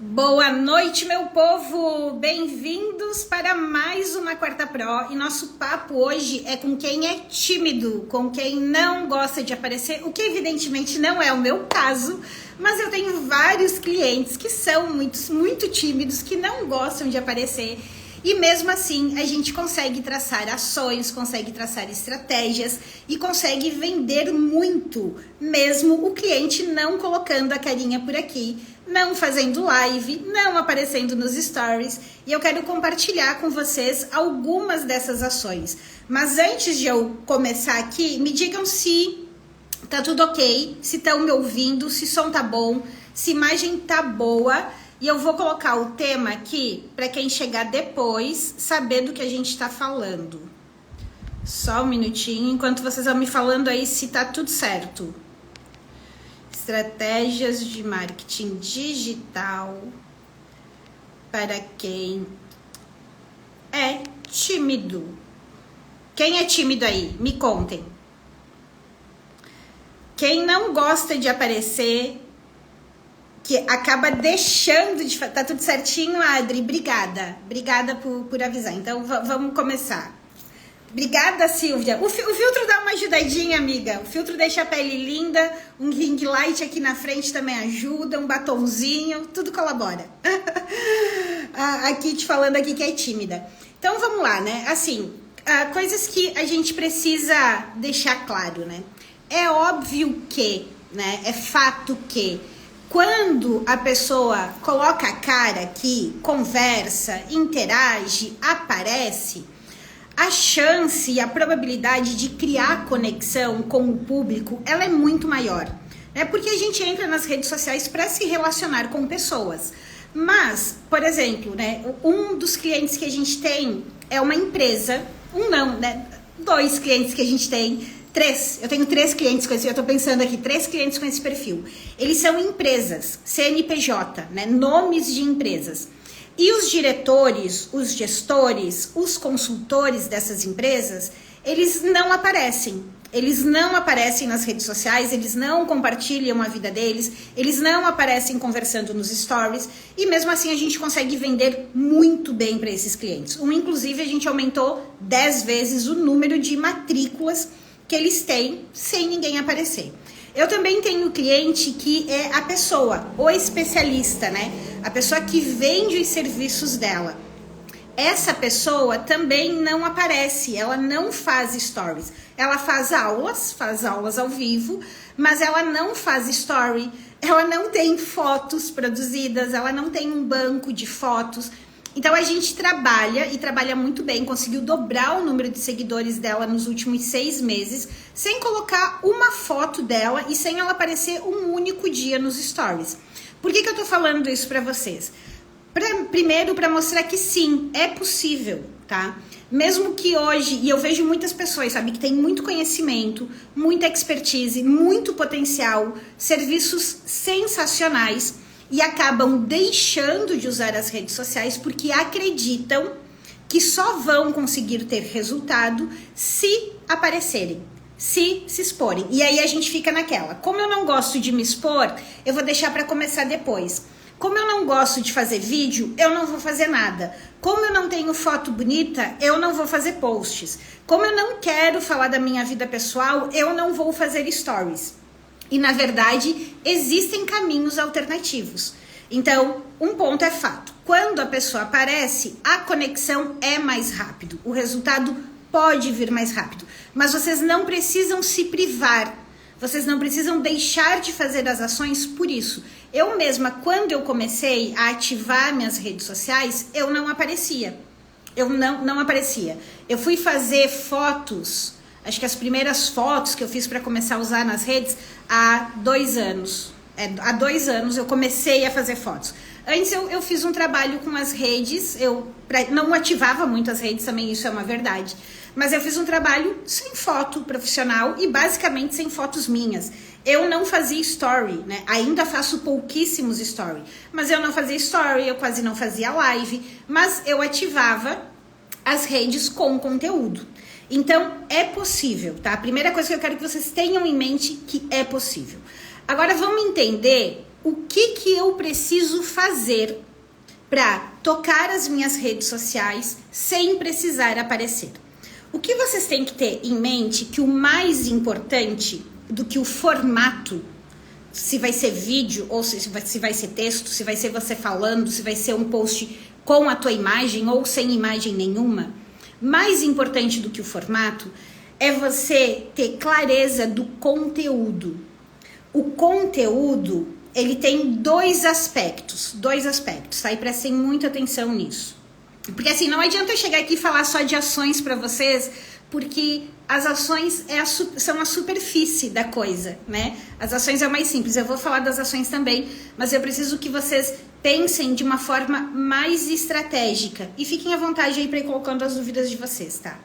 Boa noite, meu povo! Bem-vindos para mais uma Quarta Pro. E nosso papo hoje é com quem é tímido, com quem não gosta de aparecer, o que evidentemente não é o meu caso, mas eu tenho vários clientes que são muito tímidos, que não gostam de aparecer. E mesmo assim, a gente consegue traçar ações, consegue traçar estratégias e consegue vender muito, mesmo o cliente não colocando a carinha por aqui, não fazendo live, não aparecendo nos stories. E eu quero compartilhar com vocês algumas dessas ações. Mas antes de eu começar aqui, me digam se tá tudo ok, se estão me ouvindo, se som tá bom, se imagem tá boa. E eu vou colocar o tema aqui para quem chegar depois saber do que a gente está falando. Só um minutinho, enquanto vocês vão me falando aí se tá tudo certo. Estratégias de marketing digital para quem é tímido. Quem é tímido aí? Me contem. Quem não gosta de aparecer, que acaba deixando de... Tá tudo certinho, Adri? Obrigada por avisar. Então, vamos começar. Obrigada, Silvia. O filtro dá uma ajudadinha, amiga. O filtro deixa a pele linda, um ring light aqui na frente também ajuda, um batonzinho, tudo colabora. A Kit falando aqui que é tímida. Então, vamos lá, né? Assim, coisas que a gente precisa deixar claro, né? É óbvio que, né? É fato que quando a pessoa coloca a cara aqui, conversa, interage, aparece, a chance e a probabilidade de criar conexão com o público, ela é muito maior, né? Porque a gente entra nas redes sociais para se relacionar com pessoas. Mas, por exemplo, né, um dos clientes que a gente tem é uma empresa, dois clientes que a gente tem. Eu tenho 3 clientes com esse, eu tô pensando aqui, 3 clientes com esse perfil. Eles são empresas, CNPJ, né? Nomes de empresas. E os diretores, os gestores, os consultores dessas empresas, eles não aparecem. Eles não aparecem nas redes sociais, eles não compartilham a vida deles, eles não aparecem conversando nos stories. E mesmo assim a gente consegue vender muito bem para esses clientes. Inclusive a gente aumentou 10 vezes o número de matrículas que eles têm sem ninguém aparecer. Eu também tenho cliente que é a pessoa, o especialista, né? A pessoa que vende os serviços dela. Essa pessoa também não aparece, ela não faz stories. Ela faz aulas ao vivo, mas ela não faz story, ela não tem fotos produzidas, ela não tem um banco de fotos. Então a gente trabalha e trabalha muito bem, conseguiu dobrar o número de seguidores dela nos últimos 6 meses, sem colocar uma foto dela e sem ela aparecer um único dia nos stories. Por que eu tô falando isso pra vocês? Primeiro, para mostrar que sim, é possível, tá? Mesmo que hoje, e eu vejo muitas pessoas, sabe, que tem muito conhecimento, muita expertise, muito potencial, serviços sensacionais, e acabam deixando de usar as redes sociais porque acreditam que só vão conseguir ter resultado se aparecerem, se exporem. E aí a gente fica naquela, como eu não gosto de me expor, eu vou deixar para começar depois. Como eu não gosto de fazer vídeo, eu não vou fazer nada. Como eu não tenho foto bonita, eu não vou fazer posts. Como eu não quero falar da minha vida pessoal, eu não vou fazer stories. E, na verdade, existem caminhos alternativos. Então, um ponto é fato. Quando a pessoa aparece, a conexão é mais rápido. O resultado pode vir mais rápido. Mas vocês não precisam se privar. Vocês não precisam deixar de fazer as ações por isso. Eu mesma, quando eu comecei a ativar minhas redes sociais, eu não aparecia. Eu não aparecia. Eu fui fazer fotos... Acho que as primeiras fotos que eu fiz para começar a usar nas redes há 2 anos. Há 2 anos eu comecei a fazer fotos. Antes eu fiz um trabalho com as redes, não ativava muito as redes também, isso é uma verdade. Mas eu fiz um trabalho sem foto profissional e basicamente sem fotos minhas. Eu não fazia story, né? Ainda faço pouquíssimos story. Mas eu não fazia story, eu quase não fazia live. Mas eu ativava as redes com conteúdo. Então, é possível, tá? A primeira coisa que eu quero que vocês tenham em mente que é possível. Agora, vamos entender o que eu preciso fazer para tocar as minhas redes sociais sem precisar aparecer. O que vocês têm que ter em mente que o mais importante do que o formato, se vai ser vídeo ou se vai ser texto, se vai ser você falando, se vai ser um post com a tua imagem ou sem imagem nenhuma, mais importante do que o formato é você ter clareza do conteúdo. O conteúdo, ele tem dois aspectos, tá? E prestem muita atenção nisso. Porque assim, não adianta eu chegar aqui e falar só de ações para vocês, porque as ações são a superfície da coisa, né? As ações é o mais simples, eu vou falar das ações também, mas eu preciso que vocês pensem de uma forma mais estratégica. E fiquem à vontade aí para ir colocando as dúvidas de vocês, tá?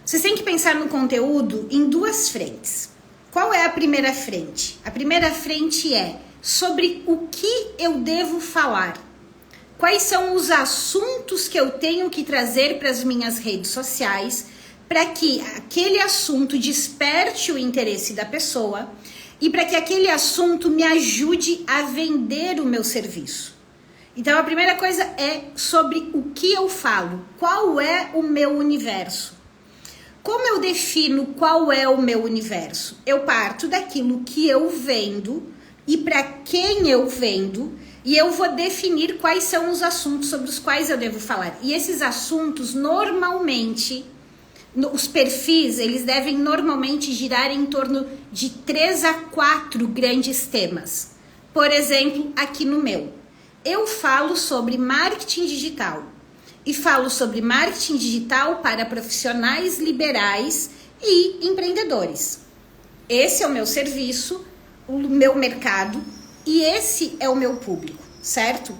Vocês têm que pensar no conteúdo em duas frentes. Qual é a primeira frente? A primeira frente é sobre o que eu devo falar. Quais são os assuntos que eu tenho que trazer para as minhas redes sociais para que aquele assunto desperte o interesse da pessoa e para que aquele assunto me ajude a vender o meu serviço. Então, a primeira coisa é sobre o que eu falo. Qual é o meu universo? Como eu defino qual é o meu universo? Eu parto daquilo que eu vendo e para quem eu vendo, e eu vou definir quais são os assuntos sobre os quais eu devo falar. E esses assuntos, normalmente, os perfis, eles devem normalmente girar em torno de 3 a 4 grandes temas. Por exemplo, aqui no meu, eu falo sobre marketing digital. E falo sobre marketing digital para profissionais liberais e empreendedores. Esse é o meu serviço, o meu mercado e esse é o meu público, certo?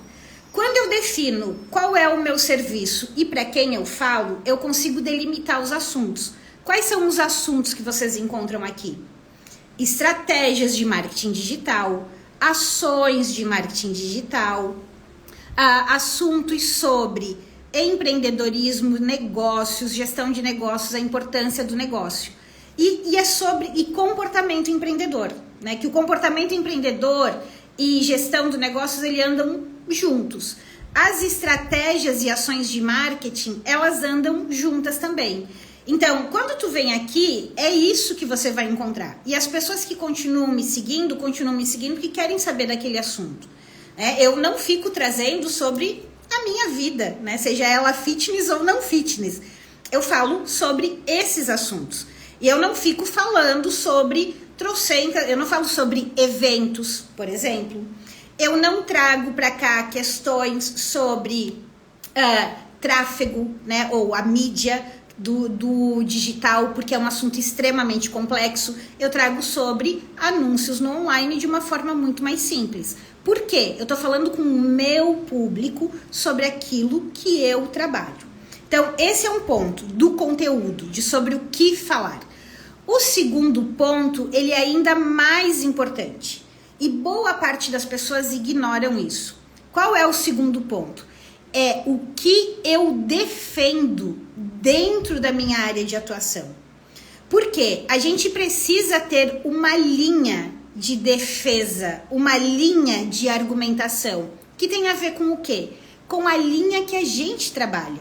Quando eu defino qual é o meu serviço e para quem eu falo, eu consigo delimitar os assuntos. Quais são os assuntos que vocês encontram aqui? Estratégias de marketing digital, ações de marketing digital, assuntos sobre empreendedorismo, negócios, gestão de negócios, a importância do negócio. E é sobre comportamento empreendedor, né? Que o comportamento empreendedor e gestão de negócios, eles andam juntos. As estratégias e ações de marketing, elas andam juntas também. Então, quando tu vem aqui, é isso que você vai encontrar. E as pessoas que continuam me seguindo porque querem saber daquele assunto. Eu não fico trazendo sobre a minha vida, né? Seja ela fitness ou não fitness. Eu falo sobre esses assuntos. E eu não fico falando sobre eu não falo sobre eventos, por exemplo. Eu não trago para cá questões sobre tráfego, né? Ou a mídia do digital, porque é um assunto extremamente complexo. Eu trago sobre anúncios no online de uma forma muito mais simples. Por quê? Eu tô falando com o meu público sobre aquilo que eu trabalho. Então, esse é um ponto do conteúdo, de sobre o que falar. O segundo ponto, ele é ainda mais importante. E boa parte das pessoas ignoram isso. Qual é o segundo ponto? É o que eu defendo dentro da minha área de atuação. Por quê? A gente precisa ter uma linha de defesa, uma linha de argumentação, que tem a ver com o quê? Com a linha que a gente trabalha.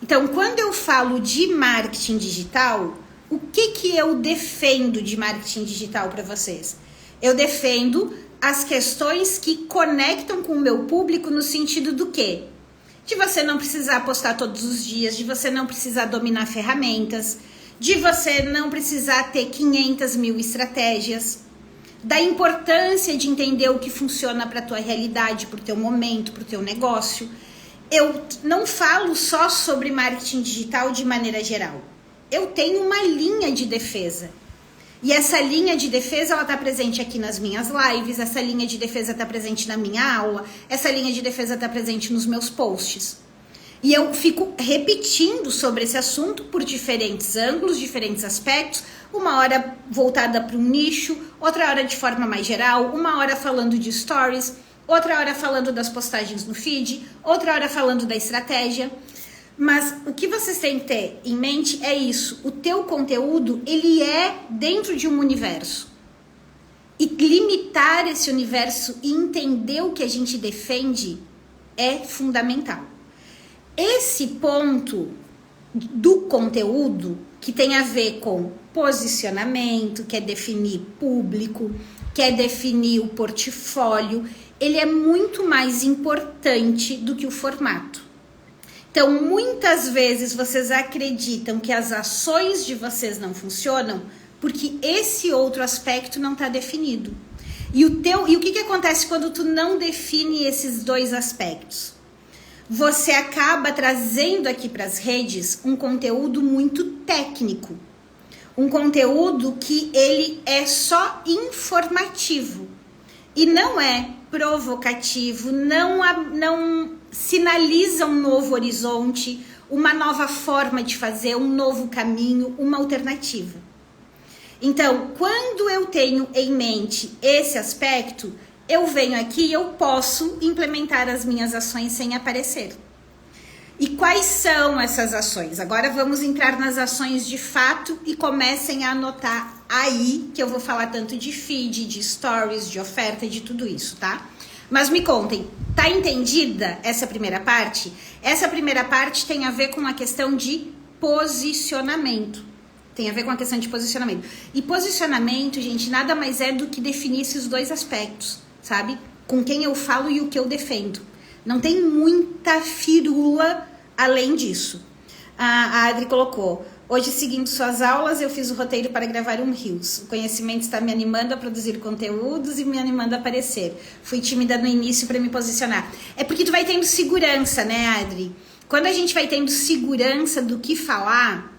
Então, quando eu falo de marketing digital, o que eu defendo de marketing digital para vocês? Eu defendo as questões que conectam com o meu público no sentido do quê? De você não precisar postar todos os dias, de você não precisar dominar ferramentas, de você não precisar ter 500 mil estratégias, da importância de entender o que funciona para a tua realidade, para o teu momento, para o teu negócio. Eu não falo só sobre marketing digital de maneira geral. Eu tenho uma linha de defesa. E essa linha de defesa, ela está presente aqui nas minhas lives, essa linha de defesa está presente na minha aula, essa linha de defesa está presente nos meus posts. E eu fico repetindo sobre esse assunto por diferentes ângulos, diferentes aspectos, uma hora voltada para um nicho, outra hora de forma mais geral, uma hora falando de stories, outra hora falando das postagens no feed, outra hora falando da estratégia. Mas o que vocês têm que ter em mente é isso. O teu conteúdo, ele é dentro de um universo. E limitar esse universo e entender o que a gente defende é fundamental. Esse ponto do conteúdo, que tem a ver com posicionamento, que é definir público, que é definir o portfólio, ele é muito mais importante do que o formato. Então, muitas vezes vocês acreditam que as ações de vocês não funcionam porque esse outro aspecto não está definido. E o que acontece quando tu não define esses dois aspectos? Você acaba trazendo aqui para as redes um conteúdo muito técnico. Um conteúdo que ele é só informativo. E não é provocativo, não sinaliza um novo horizonte, uma nova forma de fazer, um novo caminho, uma alternativa. Então, quando eu tenho em mente esse aspecto, eu venho aqui e eu posso implementar as minhas ações sem aparecer. E quais são essas ações? Agora vamos entrar nas ações de fato e comecem a anotar aí, que eu vou falar tanto de feed, de stories, de oferta, de tudo isso, tá? Mas me contem, tá entendida essa primeira parte? Essa primeira parte tem a ver com a questão de posicionamento. Tem a ver com a questão de posicionamento. E posicionamento, gente, nada mais é do que definir esses dois aspectos, sabe? Com quem eu falo e o que eu defendo. Não tem muita firula além disso. A Adri colocou: hoje, seguindo suas aulas, eu fiz o roteiro para gravar um Reels. O conhecimento está me animando a produzir conteúdos e me animando a aparecer. Fui tímida no início para me posicionar. É porque tu vai tendo segurança, né, Adri? Quando a gente vai tendo segurança do que falar,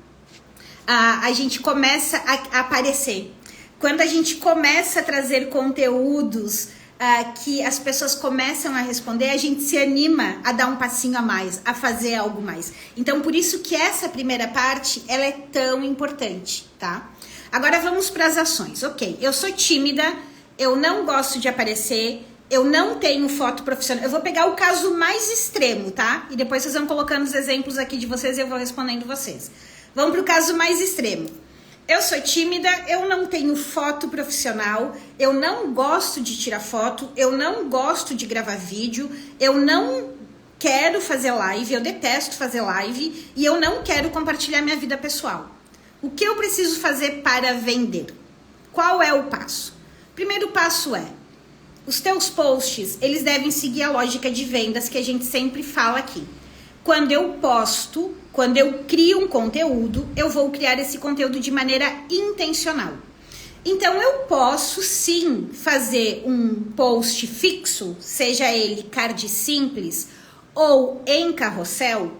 a gente começa a aparecer. Quando a gente começa a trazer conteúdos que as pessoas começam a responder, a gente se anima a dar um passinho a mais, a fazer algo mais. Então, por isso que essa primeira parte, ela é tão importante, tá? Agora vamos para as ações. Ok, eu sou tímida, eu não gosto de aparecer, eu não tenho foto profissional. Eu vou pegar o caso mais extremo, tá? E depois vocês vão colocando os exemplos aqui de vocês e eu vou respondendo vocês. Vamos para o caso mais extremo. Eu sou tímida, eu não tenho foto profissional, eu não gosto de tirar foto, eu não gosto de gravar vídeo, eu não quero fazer live, eu detesto fazer live e eu não quero compartilhar minha vida pessoal. O que eu preciso fazer para vender? Qual é o passo? Primeiro passo é: os teus posts, eles devem seguir a lógica de vendas que a gente sempre fala aqui. Quando eu posto, quando eu crio um conteúdo, eu vou criar esse conteúdo de maneira intencional. Então, eu posso sim fazer um post fixo, seja ele card simples ou em carrossel,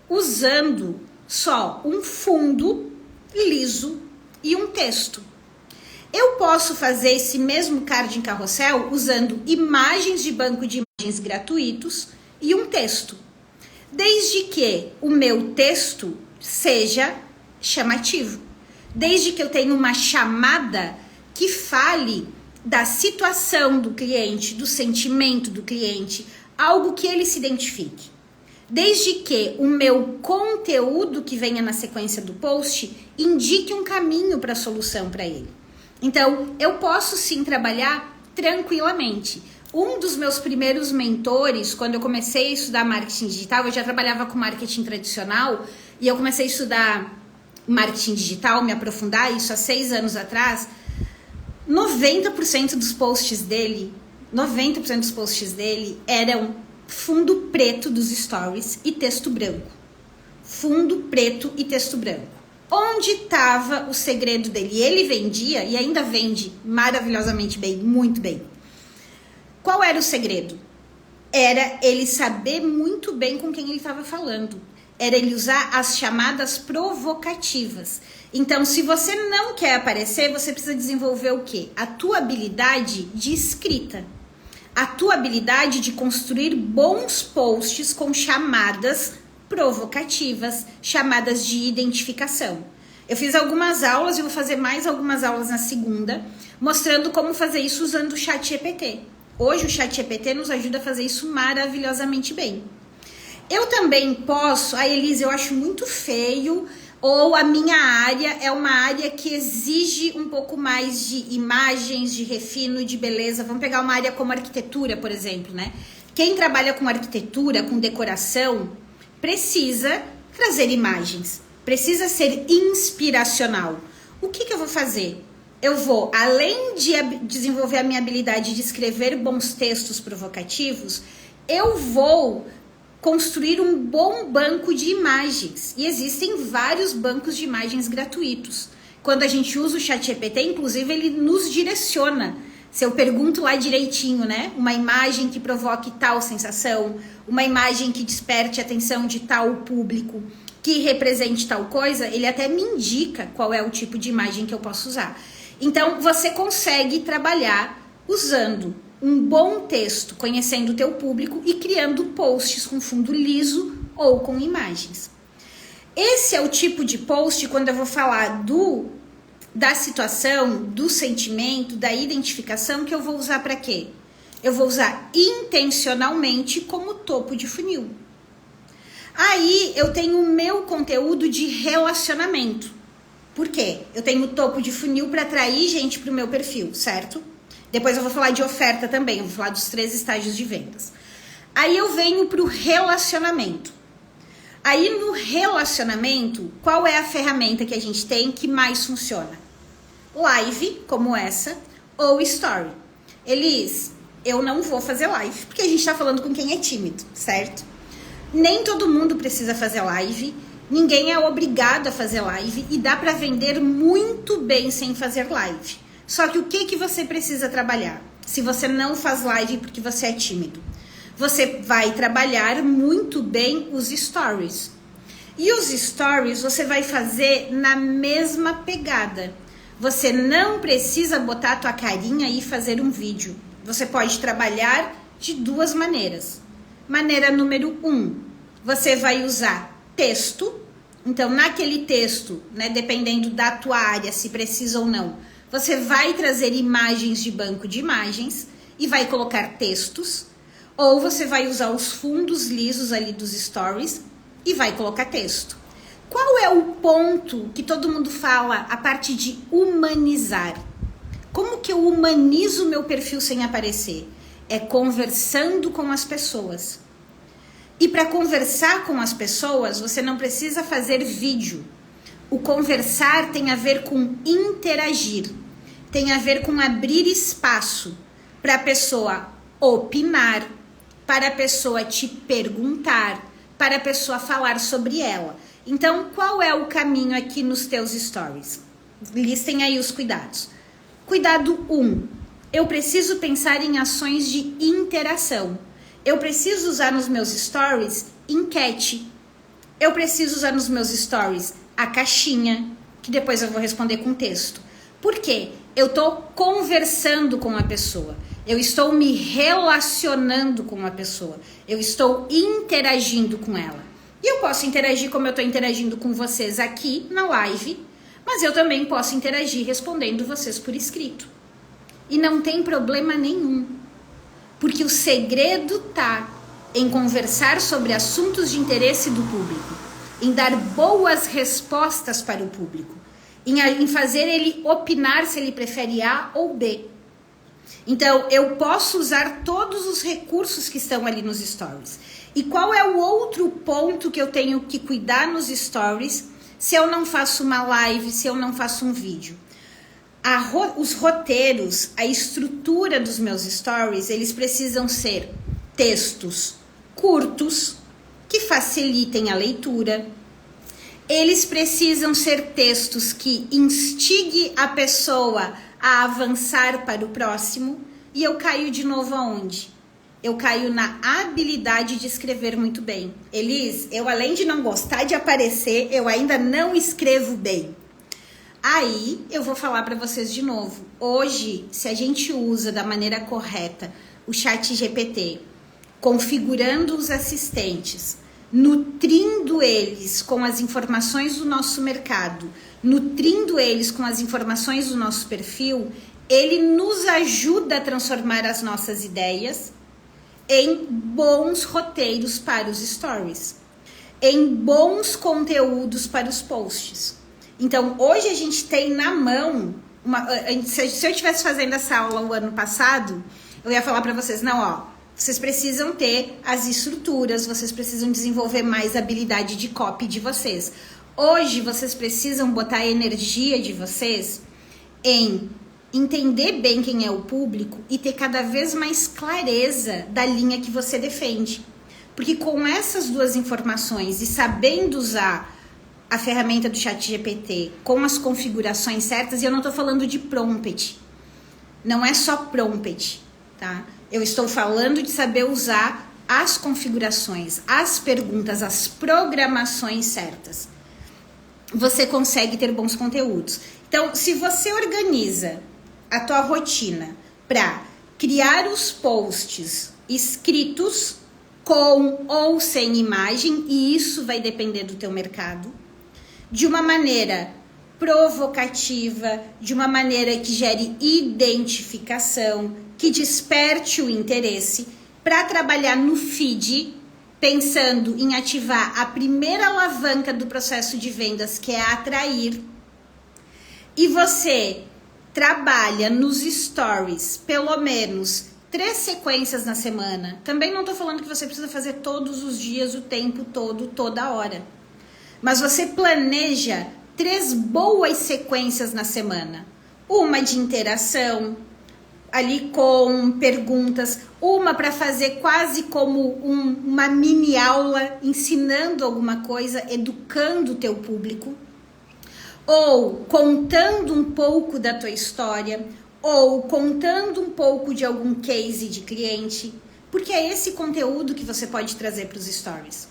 usando só um fundo liso e um texto. Eu posso fazer esse mesmo card em carrossel usando imagens de banco de imagens gratuitos e um texto. Desde que o meu texto seja chamativo. Desde que eu tenha uma chamada que fale da situação do cliente, do sentimento do cliente, algo que ele se identifique. Desde que o meu conteúdo que venha na sequência do post indique um caminho para a solução para ele. Então, eu posso sim trabalhar tranquilamente. Um dos meus primeiros mentores, quando eu comecei a estudar marketing digital, eu já trabalhava com marketing tradicional e eu comecei a estudar marketing digital, me aprofundar, isso há 6 anos atrás. 90% dos posts dele eram fundo preto dos stories e texto branco. Fundo preto e texto branco. Onde estava o segredo dele? E ele vendia e ainda vende maravilhosamente bem, muito bem. Qual era o segredo? Era ele saber muito bem com quem ele estava falando. Era ele usar as chamadas provocativas. Então, se você não quer aparecer, você precisa desenvolver o quê? A tua habilidade de escrita. A tua habilidade de construir bons posts com chamadas provocativas, chamadas de identificação. Eu fiz algumas aulas e vou fazer mais algumas aulas na segunda, mostrando como fazer isso usando o ChatGPT. Hoje o ChatGPT nos ajuda a fazer isso maravilhosamente bem. Eu também posso... Elisa, eu acho muito feio Ou a minha área é uma área que exige um pouco mais de imagens, de refino, de beleza. Vamos pegar uma área como arquitetura, por exemplo, né? Quem trabalha com arquitetura, com decoração, precisa trazer imagens, precisa ser inspiracional. O que eu vou fazer? Eu vou, além de desenvolver a minha habilidade de escrever bons textos provocativos, eu vou construir um bom banco de imagens. E existem vários bancos de imagens gratuitos. Quando a gente usa o ChatGPT, inclusive, ele nos direciona. Se eu pergunto lá direitinho, né? Uma imagem que provoque tal sensação, uma imagem que desperte a atenção de tal público, que represente tal coisa, ele até me indica qual é o tipo de imagem que eu posso usar. Então, você consegue trabalhar usando um bom texto, conhecendo o teu público e criando posts com fundo liso ou com imagens. Esse é o tipo de post quando eu vou falar da situação, do sentimento, da identificação, que eu vou usar para quê? Eu vou usar intencionalmente como topo de funil. Aí eu tenho o meu conteúdo de relacionamento. Por quê? Eu tenho o topo de funil para atrair gente para o meu perfil, certo? Depois eu vou falar de oferta também, eu vou falar dos 3 estágios de vendas. Aí eu venho para o relacionamento. Aí no relacionamento, qual é a ferramenta que a gente tem que mais funciona? Live, como essa, ou story. Elis, eu não vou fazer live, porque a gente tá falando com quem é tímido, certo? Nem todo mundo precisa fazer live, ninguém é obrigado a fazer live e dá para vender muito bem sem fazer live. Só que o que você precisa trabalhar? Se você não faz live porque você é tímido, você vai trabalhar muito bem os stories. E os stories você vai fazer na mesma pegada. Você não precisa botar a tua carinha e fazer um vídeo. Você pode trabalhar de 2 maneiras. Maneira número 1, você vai usar texto. Então, naquele texto, né, dependendo da tua área, se precisa ou não, você vai trazer imagens de banco de imagens e vai colocar textos. Ou você vai usar os fundos lisos ali dos stories e vai colocar texto. Qual é o ponto que todo mundo fala, a parte de humanizar? Como que eu humanizo o meu perfil sem aparecer? É conversando com as pessoas. E para conversar com as pessoas, você não precisa fazer vídeo. O conversar tem a ver com interagir. Tem a ver com abrir espaço para a pessoa opinar, para a pessoa te perguntar, para a pessoa falar sobre ela. Então, qual é o caminho aqui nos teus stories? Listem aí os cuidados. Cuidado 1. Eu preciso pensar em ações de interação. Eu preciso usar nos meus stories enquete. Eu preciso usar nos meus stories a caixinha, que depois eu vou responder com texto. Por quê? Eu estou conversando com a pessoa. Eu estou me relacionando com a pessoa. Eu estou interagindo com ela. E eu posso interagir como eu estou interagindo com vocês aqui na live, mas eu também posso interagir respondendo vocês por escrito. E não tem problema nenhum, porque o segredo tá em conversar sobre assuntos de interesse do público, em dar boas respostas para o público, em fazer ele opinar se ele prefere A ou B. Então, eu posso usar todos os recursos que estão ali nos stories. E qual é o outro ponto que eu tenho que cuidar nos stories se eu não faço uma live, se eu não faço um vídeo? Os roteiros, a estrutura dos meus stories, eles precisam ser textos curtos, que facilitem a leitura. Eles precisam ser textos que instiguem a pessoa a avançar para o próximo. E eu caio de novo aonde? Eu caio na habilidade de escrever muito bem. Elis, eu além de não gostar de aparecer, eu ainda não escrevo bem. Aí eu vou falar para vocês de novo. Hoje, se a gente usa da maneira correta o ChatGPT, configurando os assistentes, nutrindo eles com as informações do nosso mercado, nutrindo eles com as informações do nosso perfil, ele nos ajuda a transformar as nossas ideias em bons roteiros para os stories. em bons conteúdos para os posts. Então, hoje a gente tem na mão, se eu estivesse fazendo essa aula o ano passado, eu ia falar para vocês, não, ó, vocês precisam ter as estruturas, vocês precisam desenvolver mais a habilidade de copy de vocês. Hoje, vocês precisam botar a energia de vocês em entender bem quem é o público e ter cada vez mais clareza da linha que você defende. Porque com essas duas informações e sabendo usar a ferramenta do ChatGPT com as configurações certas, e eu não estou falando de prompt, não é só prompt, tá? Eu estou falando de saber usar as configurações, as perguntas, as programações certas. Você consegue ter bons conteúdos. Então, se você organiza a tua rotina para criar os posts escritos com ou sem imagem, e isso vai depender do teu mercado, de uma maneira provocativa, de uma maneira que gere identificação, que desperte o interesse, para trabalhar no feed, pensando em ativar a primeira alavanca do processo de vendas, que é atrair, e você trabalha nos stories pelo menos 3 sequências na semana. Também não estou falando que você precisa fazer todos os dias, o tempo todo, toda hora. Mas você planeja 3 boas sequências na semana. Uma de interação, ali com perguntas. Uma para fazer quase como uma mini aula, ensinando alguma coisa, educando o teu público. Ou contando um pouco da tua história, ou contando um pouco de algum case de cliente, porque é esse conteúdo que você pode trazer para os stories.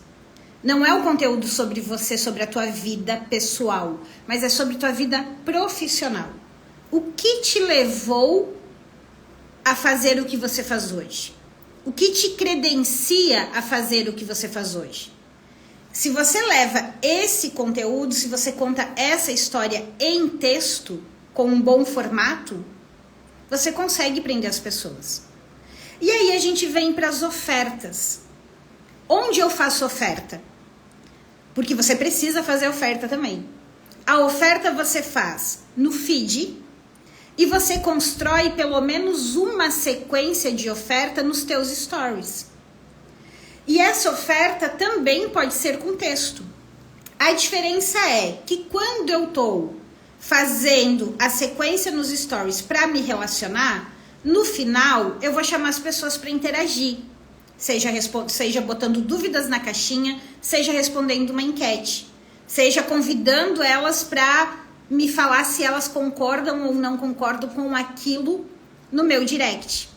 Não é o conteúdo sobre você, sobre a tua vida pessoal, mas é sobre tua vida profissional. O que te levou a fazer o que você faz hoje? O que te credencia a fazer o que você faz hoje? Se você leva esse conteúdo, se você conta essa história em texto, com um bom formato, você consegue prender as pessoas. E aí a gente vem para as ofertas. Onde eu faço oferta? Porque você precisa fazer oferta também. A oferta você faz no feed e você constrói pelo menos uma sequência de oferta nos teus stories. E essa oferta também pode ser com texto. A diferença é que quando eu estou fazendo a sequência nos stories para me relacionar, no final eu vou chamar as pessoas para interagir. Seja botando dúvidas na caixinha, seja respondendo uma enquete, seja convidando elas para me falar se elas concordam ou não concordam com aquilo no meu direct.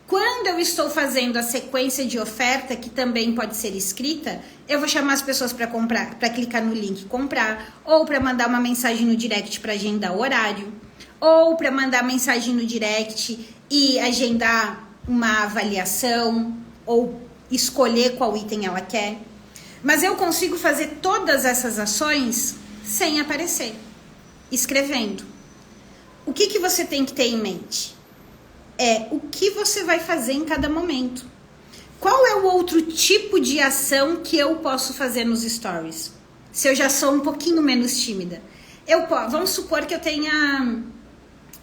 Quando eu estou fazendo a sequência de oferta, que também pode ser escrita, eu vou chamar as pessoas para comprar, para clicar no link comprar, ou para mandar uma mensagem no direct para agendar o horário, ou para mandar mensagem no direct e agendar uma avaliação, ou escolher qual item ela quer. Mas eu consigo fazer todas essas ações sem aparecer, escrevendo. O que você tem que ter em mente? É o que você vai fazer em cada momento. Qual é o outro tipo de ação que eu posso fazer nos stories? Se eu já sou um pouquinho menos tímida. Vamos supor que eu tenha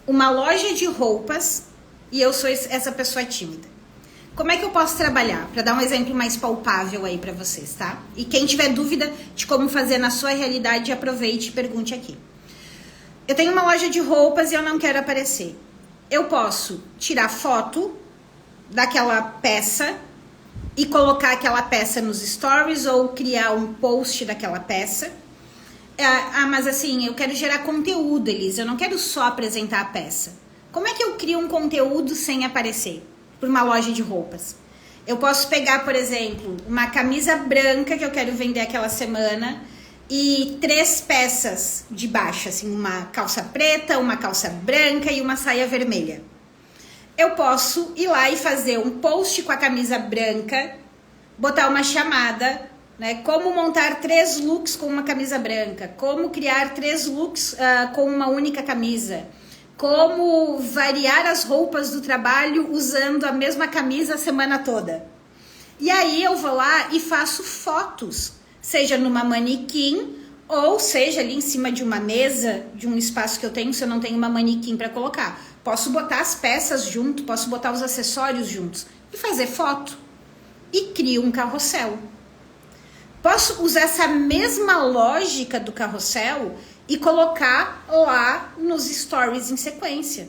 uma loja de roupas e eu sou essa pessoa tímida. Como é que eu posso trabalhar? Para dar um exemplo mais palpável aí para vocês, tá? E quem tiver dúvida de como fazer na sua realidade, aproveite e pergunte aqui. Eu tenho uma loja de roupas e eu não quero aparecer. Eu posso tirar foto daquela peça e colocar aquela peça nos stories ou criar um post daquela peça. Mas assim, eu quero gerar conteúdo, Elisa. Eu não quero só apresentar a peça. Como é que eu crio um conteúdo sem aparecer por uma loja de roupas? Eu posso pegar, por exemplo, uma camisa branca que eu quero vender aquela semana e 3 peças de baixo, assim, uma calça preta, uma calça branca e uma saia vermelha. Eu posso ir lá e fazer um post com a camisa branca, botar uma chamada, né? Como montar 3 looks com uma camisa branca, como criar 3 looks com uma única camisa, como variar as roupas do trabalho usando a mesma camisa a semana toda. E aí eu vou lá e faço fotos seja numa manequim, ou seja ali em cima de uma mesa, de um espaço que eu tenho, se eu não tenho uma manequim para colocar. Posso botar as peças junto, posso botar os acessórios juntos e fazer foto. E crio um carrossel. Posso usar essa mesma lógica do carrossel e colocar lá nos stories em sequência.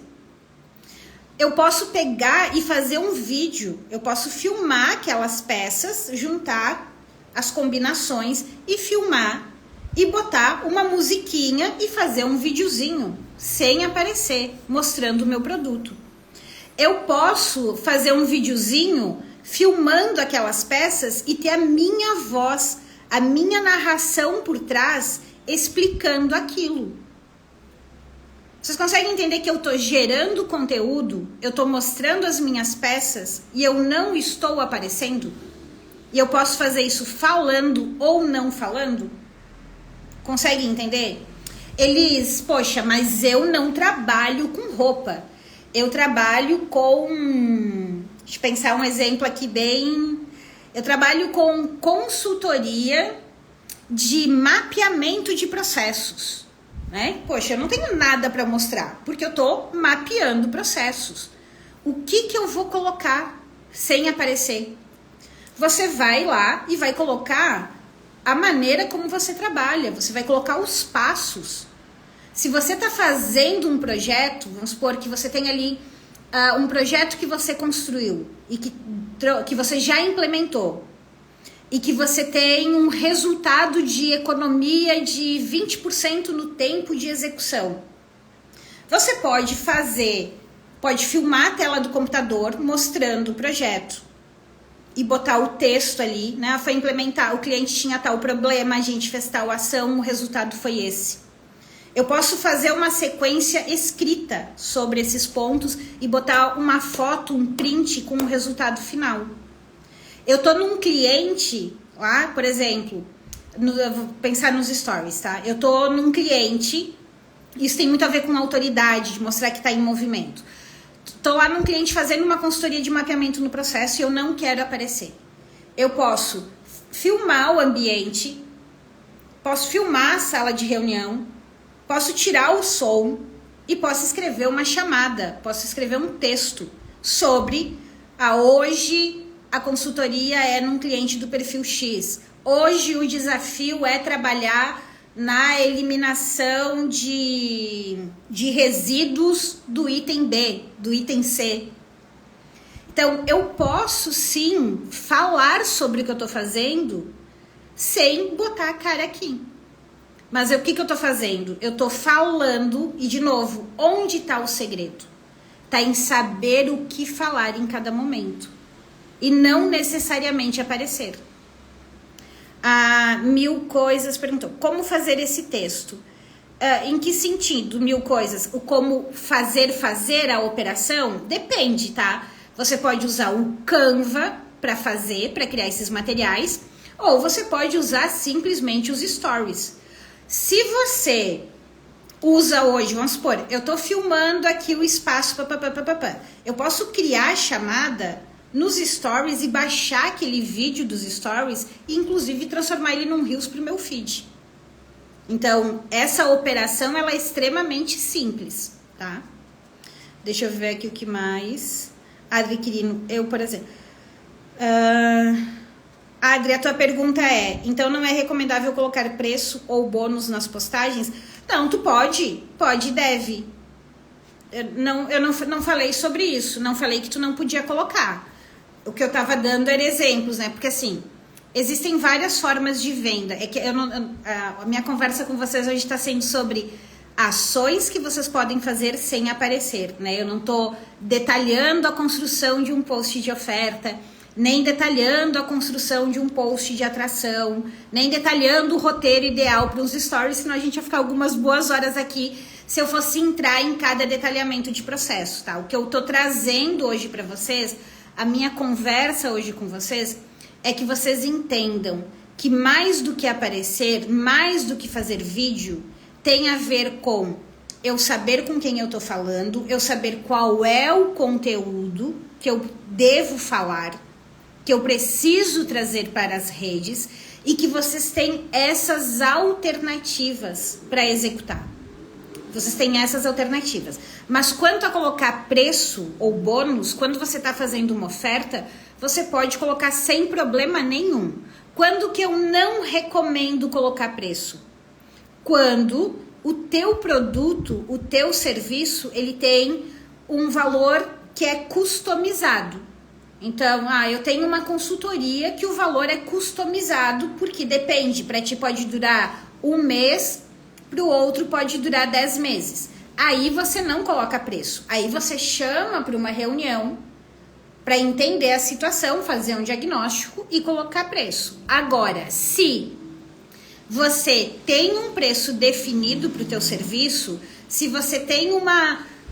Eu posso pegar e fazer um vídeo, eu posso filmar aquelas peças, juntar as combinações e filmar e botar uma musiquinha e fazer um videozinho sem aparecer, mostrando o meu produto. Eu posso fazer um videozinho filmando aquelas peças e ter a minha voz, a minha narração por trás explicando aquilo. Vocês conseguem entender que eu estou gerando conteúdo, eu estou mostrando as minhas peças e eu não estou aparecendo? E eu posso fazer isso falando ou não falando? Conseguem entender? Eles, poxa, mas eu não trabalho com roupa. Eu trabalho com... Deixa eu pensar um exemplo aqui bem... Eu trabalho com consultoria de mapeamento de processos. Né? Poxa, eu não tenho nada para mostrar, porque eu estou mapeando processos. O que eu vou colocar sem aparecer? Você vai lá e vai colocar a maneira como você trabalha, você vai colocar os passos. Se você está fazendo um projeto, vamos supor que você tem ali um projeto que você construiu e que você já implementou, e que você tem um resultado de economia de 20% no tempo de execução. Você pode filmar a tela do computador mostrando o projeto e botar o texto ali, né? Foi implementar, o cliente tinha tal problema, a gente fez tal ação, o resultado foi esse. Eu posso fazer uma sequência escrita sobre esses pontos e botar uma foto, um print com o resultado final. Eu tô num cliente lá, por exemplo, vou pensar nos stories, tá? Eu tô num cliente, isso tem muito a ver com autoridade, de mostrar que tá em movimento. Tô lá num cliente fazendo uma consultoria de mapeamento no processo e eu não quero aparecer. Eu posso filmar o ambiente, posso filmar a sala de reunião, posso tirar o som e posso escrever uma chamada, posso escrever um texto sobre hoje a consultoria é num cliente do perfil X. Hoje o desafio é trabalhar na eliminação de resíduos do item B, do item C. Então, eu posso sim falar sobre o que eu estou fazendo sem botar a cara aqui. Mas o que eu estou fazendo? Eu estou falando, e de novo, onde está o segredo? Está em saber o que falar em cada momento. E não necessariamente aparecer. Mil Coisas perguntou, como fazer esse texto? Em que sentido, Mil Coisas? O como fazer a operação? Depende, tá? Você pode usar o Canva para criar esses materiais, ou você pode usar simplesmente os stories. Se você usa hoje, vamos supor, eu estou filmando aqui o espaço, eu posso criar a chamada nos stories e baixar aquele vídeo dos stories e inclusive transformar ele num Reels pro meu feed. Então, essa operação ela é extremamente simples, tá? Deixa eu ver aqui o que mais. Adri Quirino, eu, por exemplo. Adri, a tua pergunta é, então não é recomendável colocar preço ou bônus nas postagens? Não, tu pode e deve. Eu não falei sobre isso, não falei que tu não podia colocar. O que eu tava dando era exemplos, né? Porque assim, existem várias formas de venda. É que a minha conversa com vocês hoje está sendo sobre ações que vocês podem fazer sem aparecer, né? Eu não tô detalhando a construção de um post de oferta, nem detalhando a construção de um post de atração, nem detalhando o roteiro ideal para os stories, senão a gente ia ficar algumas boas horas aqui se eu fosse entrar em cada detalhamento de processo, tá? O que eu tô trazendo hoje para vocês, a minha conversa hoje com vocês, é que vocês entendam que mais do que aparecer, mais do que fazer vídeo, tem a ver com eu saber com quem eu tô falando, eu saber qual é o conteúdo que eu devo falar, que eu preciso trazer para as redes e que vocês têm essas alternativas para executar. Vocês têm essas alternativas. Mas quanto a colocar preço ou bônus, quando você está fazendo uma oferta, você pode colocar sem problema nenhum. Quando que eu não recomendo colocar preço? Quando o teu produto, o teu serviço, ele tem um valor que é customizado. Então, eu tenho uma consultoria que o valor é customizado, porque depende, para ti pode durar um mês, para o outro pode durar 10 meses. Aí você não coloca preço, aí você chama para uma reunião para entender a situação, fazer um diagnóstico e colocar preço. Agora, se você tem um preço definido para o teu serviço, se você tem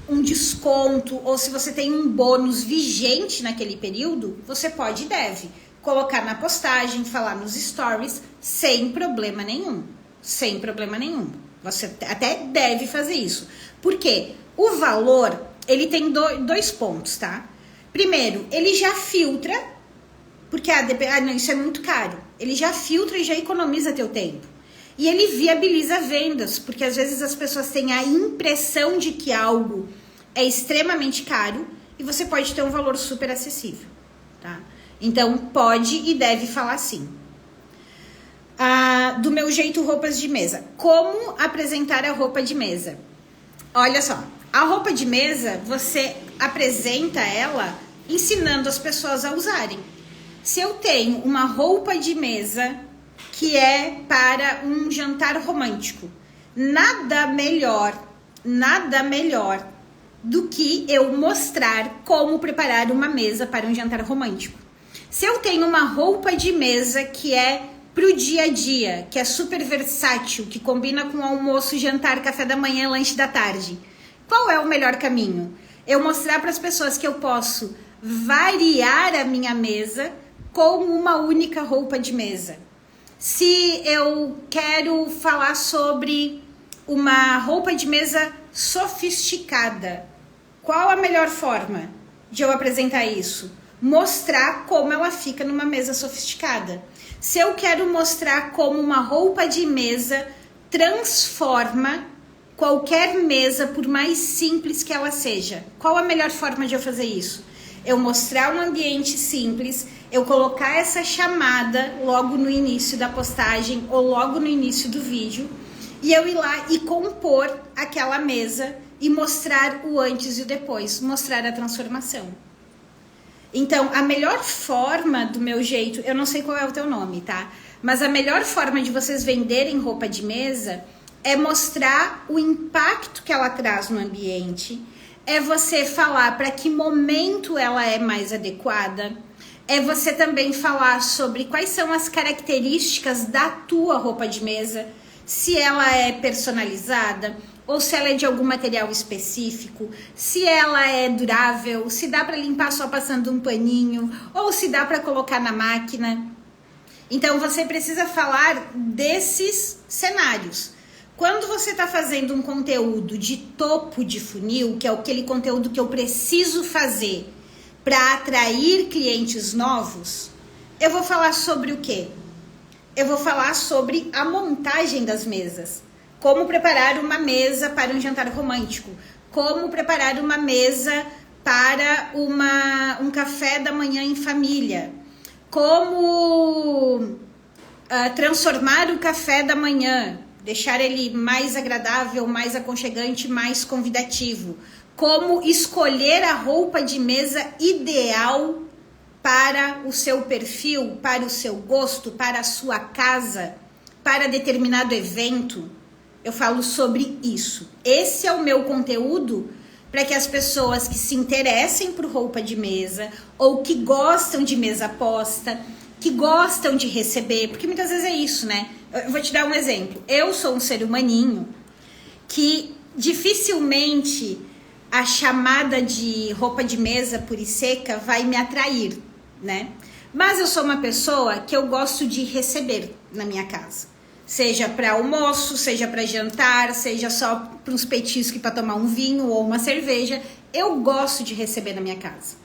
um desconto ou se você tem um bônus vigente naquele período, você pode e deve colocar na postagem, falar nos stories, sem problema nenhum. Sem problema nenhum. Você até deve fazer isso. Por quê? O valor, ele tem dois pontos, tá? Primeiro, ele já filtra, porque não, isso é muito caro. Ele já filtra e já economiza teu tempo. E ele viabiliza vendas, porque às vezes as pessoas têm a impressão de que algo é extremamente caro e você pode ter um valor super acessível, tá? Então, pode e deve falar sim. Do meu jeito, roupas de mesa. Como apresentar a roupa de mesa? Olha só, a roupa de mesa, você apresenta ela ensinando as pessoas a usarem. Se eu tenho uma roupa de mesa que é para um jantar romântico, nada melhor do que eu mostrar como preparar uma mesa para um jantar romântico. Se eu tenho uma roupa de mesa que é pro dia a dia, que é super versátil, que combina com almoço, jantar, café da manhã, lanche da tarde, qual é o melhor caminho? Eu mostrar para as pessoas que eu posso variar a minha mesa com uma única roupa de mesa. Se eu quero falar sobre uma roupa de mesa sofisticada, qual a melhor forma de eu apresentar isso? Mostrar como ela fica numa mesa sofisticada. Se eu quero mostrar como uma roupa de mesa transforma qualquer mesa, por mais simples que ela seja, qual a melhor forma de eu fazer isso? Eu mostrar um ambiente simples, eu colocar essa chamada logo no início da postagem ou logo no início do vídeo e eu ir lá e compor aquela mesa e mostrar o antes e o depois, mostrar a transformação. Então, a melhor forma do meu jeito, eu não sei qual é o teu nome, tá? Mas a melhor forma de vocês venderem roupa de mesa é mostrar o impacto que ela traz no ambiente, é você falar para que momento ela é mais adequada, é você também falar sobre quais são as características da tua roupa de mesa, se ela é personalizada, ou se ela é de algum material específico, se ela é durável, se dá para limpar só passando um paninho, ou se dá para colocar na máquina. Então, você precisa falar desses cenários. Quando você está fazendo um conteúdo de topo de funil, que é aquele conteúdo que eu preciso fazer para atrair clientes novos, eu vou falar sobre o quê? Eu vou falar sobre a montagem das mesas. Como preparar uma mesa para um jantar romântico. Como preparar uma mesa para um café da manhã em família. Como transformar o café da manhã. Deixar ele mais agradável, mais aconchegante, mais convidativo. Como escolher a roupa de mesa ideal para o seu perfil, para o seu gosto, para a sua casa, para determinado evento. Eu falo sobre isso. Esse é o meu conteúdo para que as pessoas que se interessem por roupa de mesa ou que gostam de mesa posta, que gostam de receber, porque muitas vezes é isso, né? Eu vou te dar um exemplo. Eu sou um ser humaninho que dificilmente a chamada de roupa de mesa pura e seca vai me atrair, né? Mas eu sou uma pessoa que eu gosto de receber na minha casa. Seja para almoço, seja para jantar, seja só para uns petiscos para tomar um vinho ou uma cerveja. Eu gosto de receber na minha casa.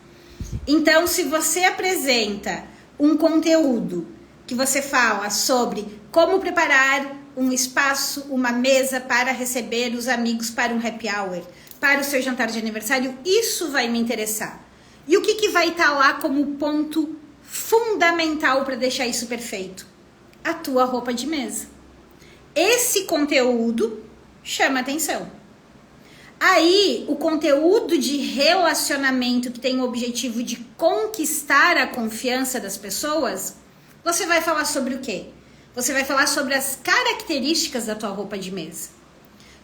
Então, se você apresenta um conteúdo que você fala sobre como preparar um espaço, uma mesa para receber os amigos para um happy hour, para o seu jantar de aniversário, isso vai me interessar. E o que vai estar lá como ponto fundamental para deixar isso perfeito? A tua roupa de mesa. Esse conteúdo chama atenção. Aí, o conteúdo de relacionamento que tem o objetivo de conquistar a confiança das pessoas, você vai falar sobre o quê? Você vai falar sobre as características da tua roupa de mesa.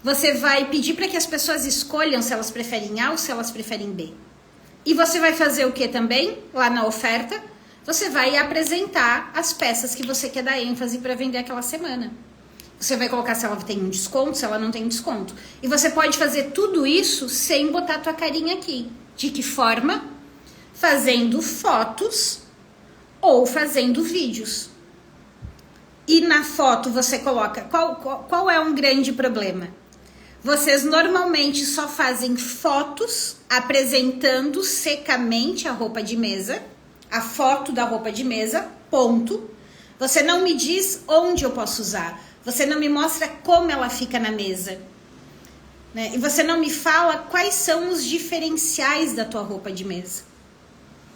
Você vai pedir para que as pessoas escolham se elas preferem A ou se elas preferem B. E você vai fazer o que também? Lá na oferta, você vai apresentar as peças que você quer dar ênfase para vender aquela semana. Você vai colocar se ela tem um desconto, se ela não tem desconto. E você pode fazer tudo isso sem botar tua carinha aqui. De que forma? Fazendo fotos ou fazendo vídeos. E na foto você coloca... Qual é um grande problema? Vocês normalmente só fazem fotos apresentando secamente a roupa de mesa, a foto da roupa de mesa, ponto. Você não me diz onde eu posso usar. Você não me mostra como ela fica na mesa. Né? E você não me fala quais são os diferenciais da tua roupa de mesa.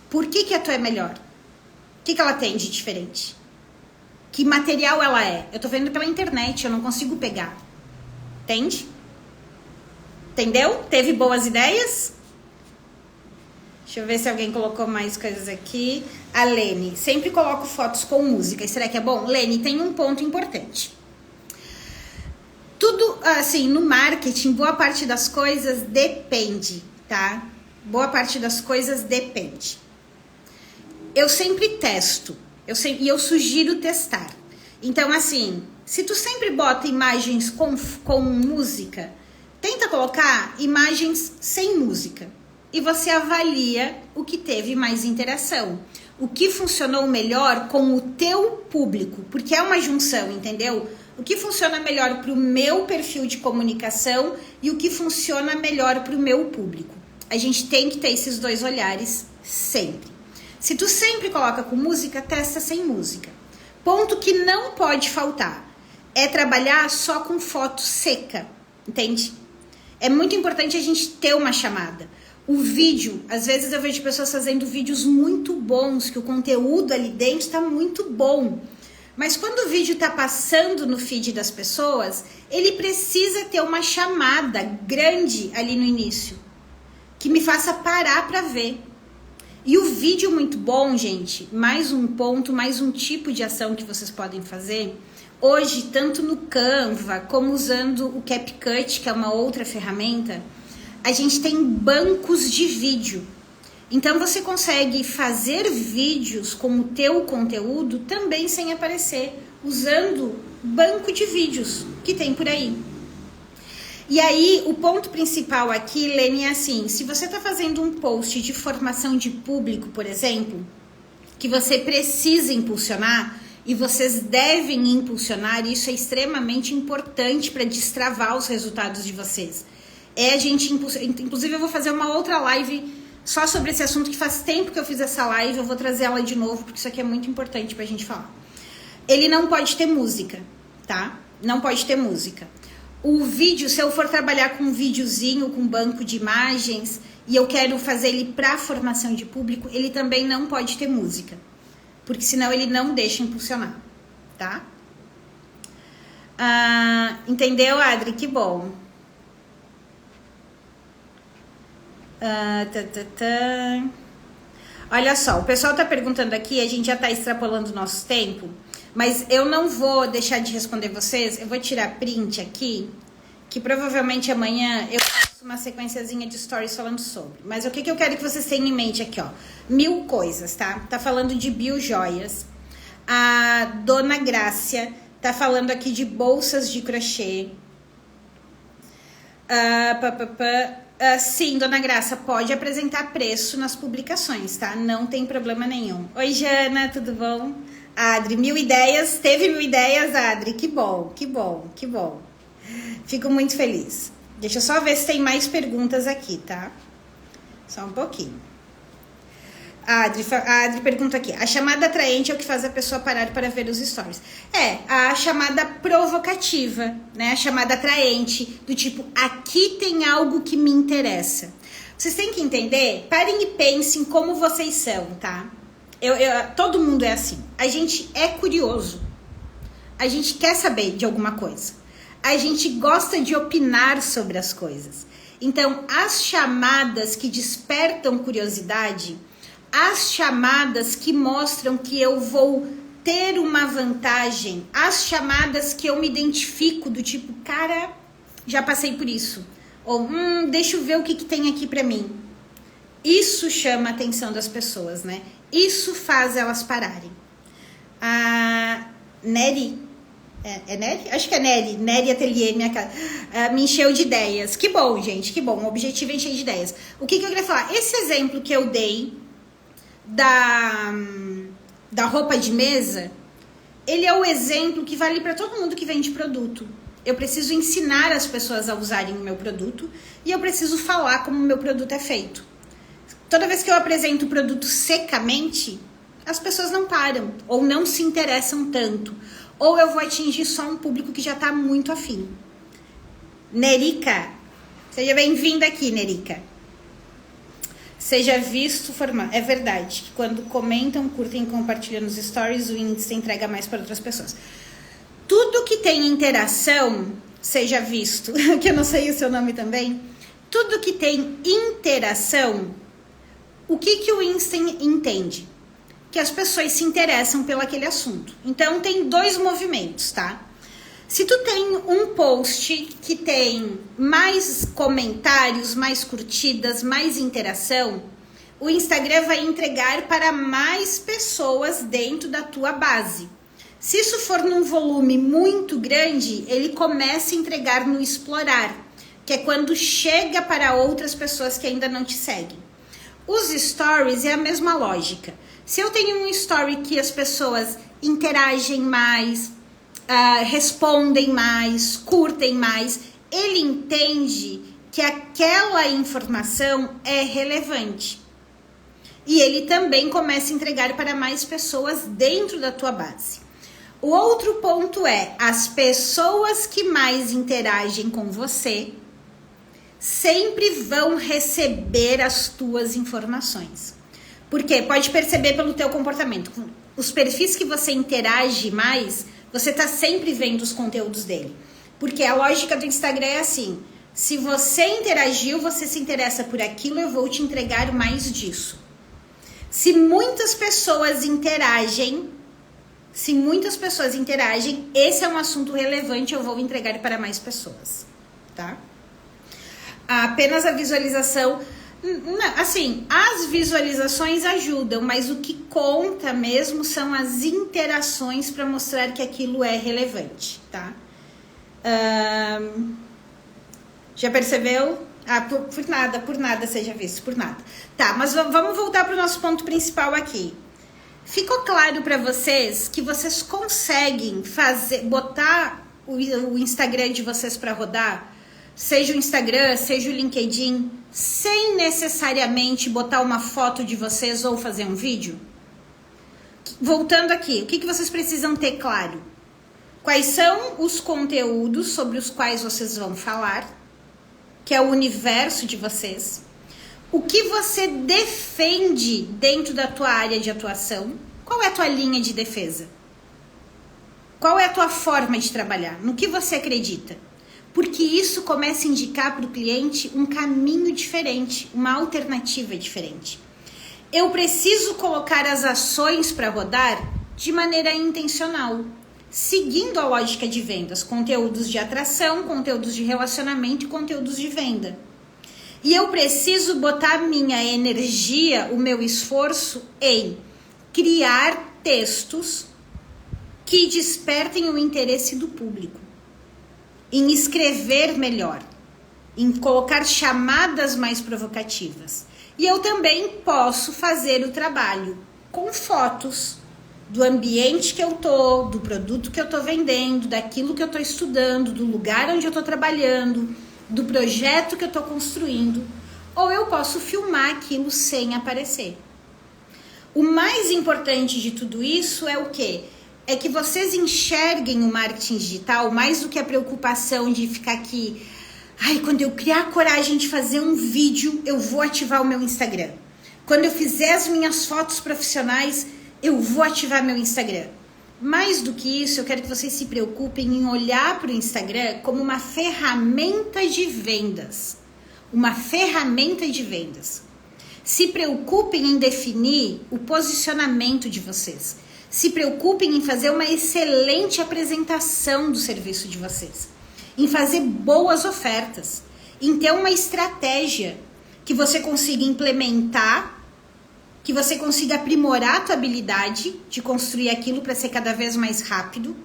Por que a tua é melhor? O que ela tem de diferente? Que material ela é? Eu tô vendo pela internet, eu não consigo pegar. Entende? Entendeu? Teve boas ideias? Deixa eu ver se alguém colocou mais coisas aqui. A Lene, sempre coloco fotos com música. Será que é bom? Lene, tem um ponto importante. Tudo, assim, no marketing, boa parte das coisas depende, tá? Boa parte das coisas depende. Eu sempre testo. E eu sugiro testar. Então, assim, se tu sempre bota imagens com música, tenta colocar imagens sem música. E você avalia o que teve mais interação. O que funcionou melhor com o teu público. Porque é uma junção, entendeu? O que funciona melhor para o meu perfil de comunicação e o que funciona melhor para o meu público. A gente tem que ter esses dois olhares sempre. Se tu sempre coloca com música, testa sem música. Ponto que não pode faltar é trabalhar só com foto seca, entende? É muito importante a gente ter uma chamada. O vídeo, às vezes eu vejo pessoas fazendo vídeos muito bons, que o conteúdo ali dentro está muito bom. Mas quando o vídeo está passando no feed das pessoas, ele precisa ter uma chamada grande ali no início, que me faça parar para ver. E o vídeo muito bom, gente, mais um ponto, mais um tipo de ação que vocês podem fazer. Hoje, tanto no Canva, como usando o CapCut, que é uma outra ferramenta, a gente tem bancos de vídeo. Então, você consegue fazer vídeos com o teu conteúdo também sem aparecer, usando banco de vídeos que tem por aí. E aí, o ponto principal aqui, Lene, é assim, se você está fazendo um post de formação de público, por exemplo, que você precisa impulsionar, e vocês devem impulsionar, e isso é extremamente importante para destravar os resultados de vocês. Inclusive, eu vou fazer uma outra live só sobre esse assunto, que faz tempo que eu fiz essa live, eu vou trazer ela de novo, porque isso aqui é muito importante pra gente falar. Ele não pode ter música, tá? Não pode ter música. O vídeo, se eu for trabalhar com um videozinho, com banco de imagens, e eu quero fazer ele pra formação de público, ele também não pode ter música. Porque senão ele não deixa impulsionar, tá? Entendeu, Adri? Que bom. Olha só, o pessoal tá perguntando aqui, a gente já tá extrapolando o nosso tempo, mas eu não vou deixar de responder vocês, eu vou tirar print aqui, que provavelmente amanhã eu faço uma sequenciazinha de stories falando sobre. Mas o que eu quero que vocês tenham em mente aqui, ó, 1000 coisas, tá? Tá falando de biojoias, a Dona Grácia tá falando aqui de bolsas de crochê, sim, Dona Graça, pode apresentar preço nas publicações, tá? Não tem problema nenhum. Oi, Jana, tudo bom? Adri, 1000 ideias. Teve 1000 ideias, Adri? Que bom, que bom, que bom. Fico muito feliz. Deixa eu só ver se tem mais perguntas aqui, tá? Só um pouquinho. A Adri pergunta aqui, a chamada atraente é o que faz a pessoa parar para ver os stories. A chamada provocativa, né? A chamada atraente, do tipo, aqui tem algo que me interessa. Vocês têm que entender, parem e pensem como vocês são, tá? Todo mundo é assim. A gente é curioso. A gente quer saber de alguma coisa. A gente gosta de opinar sobre as coisas. Então, as chamadas que despertam curiosidade, as chamadas que mostram que eu vou ter uma vantagem, as chamadas que eu me identifico do tipo, cara, já passei por isso. Ou, deixa eu ver o que tem aqui pra mim. Isso chama a atenção das pessoas, né? Isso faz elas pararem. A Nery, é Nery? Acho que é Nery. Nery Atelier, me encheu de ideias. Que bom, gente, que bom. O objetivo é encher de ideias. O que eu queria falar? Esse exemplo que eu dei da roupa de mesa, ele é o exemplo que vale para todo mundo que vende produto. Eu preciso ensinar as pessoas a usarem o meu produto e eu preciso falar como o meu produto é feito. Toda vez que eu apresento o produto secamente, as pessoas não param ou não se interessam tanto. Ou eu vou atingir só um público que já está muito afim. Nerica, seja bem-vinda aqui, Nerica. Seja visto, formar. É verdade que quando comentam, curtem e compartilham nos stories, o índice entrega mais para outras pessoas. Tudo que tem interação, seja visto, que eu não sei o seu nome também, tudo que tem interação, o que o Insta entende? Que as pessoas se interessam pelo aquele assunto. Então, tem dois movimentos, tá? Se tu tem um post que tem mais comentários, mais curtidas, mais interação, o Instagram vai entregar para mais pessoas dentro da tua base. Se isso for num volume muito grande, ele começa a entregar no explorar, que é quando chega para outras pessoas que ainda não te seguem. Os stories é a mesma lógica. Se eu tenho um story que as pessoas interagem mais, respondem mais, curtem mais, ele entende que aquela informação é relevante. E ele também começa a entregar para mais pessoas dentro da tua base. O outro ponto é, as pessoas que mais interagem com você sempre vão receber as tuas informações. Porque pode perceber pelo teu comportamento. Os perfis que você interage mais, você tá sempre vendo os conteúdos dele. Porque a lógica do Instagram é assim, se você interagiu, você se interessa por aquilo, eu vou te entregar mais disso. Se muitas pessoas interagem, esse é um assunto relevante, eu vou entregar para mais pessoas, tá? Apenas a visualização, assim, as visualizações ajudam, mas o que conta mesmo são as interações para mostrar que aquilo é relevante, tá? Já percebeu? Por nada seja visto, por nada. Tá, mas vamos voltar para o nosso ponto principal aqui. Ficou claro para vocês que vocês conseguem botar o Instagram de vocês para rodar? Seja o Instagram, seja o LinkedIn, sem necessariamente botar uma foto de vocês ou fazer um vídeo? Voltando aqui, o que vocês precisam ter claro? Quais são os conteúdos sobre os quais vocês vão falar, que é o universo de vocês? O que você defende dentro da tua área de atuação? Qual é a tua linha de defesa? Qual é a tua forma de trabalhar? No que você acredita? Porque isso começa a indicar para o cliente um caminho diferente, uma alternativa diferente. Eu preciso colocar as ações para rodar de maneira intencional, seguindo a lógica de vendas, conteúdos de atração, conteúdos de relacionamento e conteúdos de venda. E eu preciso botar minha energia, o meu esforço em criar textos que despertem o interesse do público, em escrever melhor, em colocar chamadas mais provocativas. E eu também posso fazer o trabalho com fotos do ambiente que eu tô, do produto que eu tô vendendo, daquilo que eu tô estudando, do lugar onde eu tô trabalhando, do projeto que eu tô construindo, ou eu posso filmar aquilo sem aparecer. O mais importante de tudo isso é o quê? É que vocês enxerguem o marketing digital mais do que a preocupação de ficar aqui. Ai, quando eu criar coragem de fazer um vídeo, eu vou ativar o meu Instagram. Quando eu fizer as minhas fotos profissionais, eu vou ativar meu Instagram. Mais do que isso, eu quero que vocês se preocupem em olhar para o Instagram como uma ferramenta de vendas. Uma ferramenta de vendas. Se preocupem em definir o posicionamento de vocês. Se preocupem em fazer uma excelente apresentação do serviço de vocês. Em fazer boas ofertas. Em ter uma estratégia que você consiga implementar, que você consiga aprimorar a tua habilidade de construir aquilo para ser cada vez mais rápido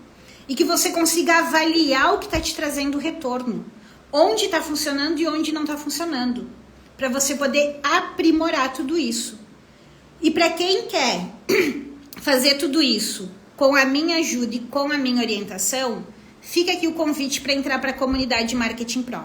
e que você consiga avaliar o que está te trazendo retorno. Onde está funcionando e onde não está funcionando. Para você poder aprimorar tudo isso. E para quem quer fazer tudo isso com a minha ajuda e com a minha orientação, fica aqui o convite para entrar para a comunidade Marketing Pro.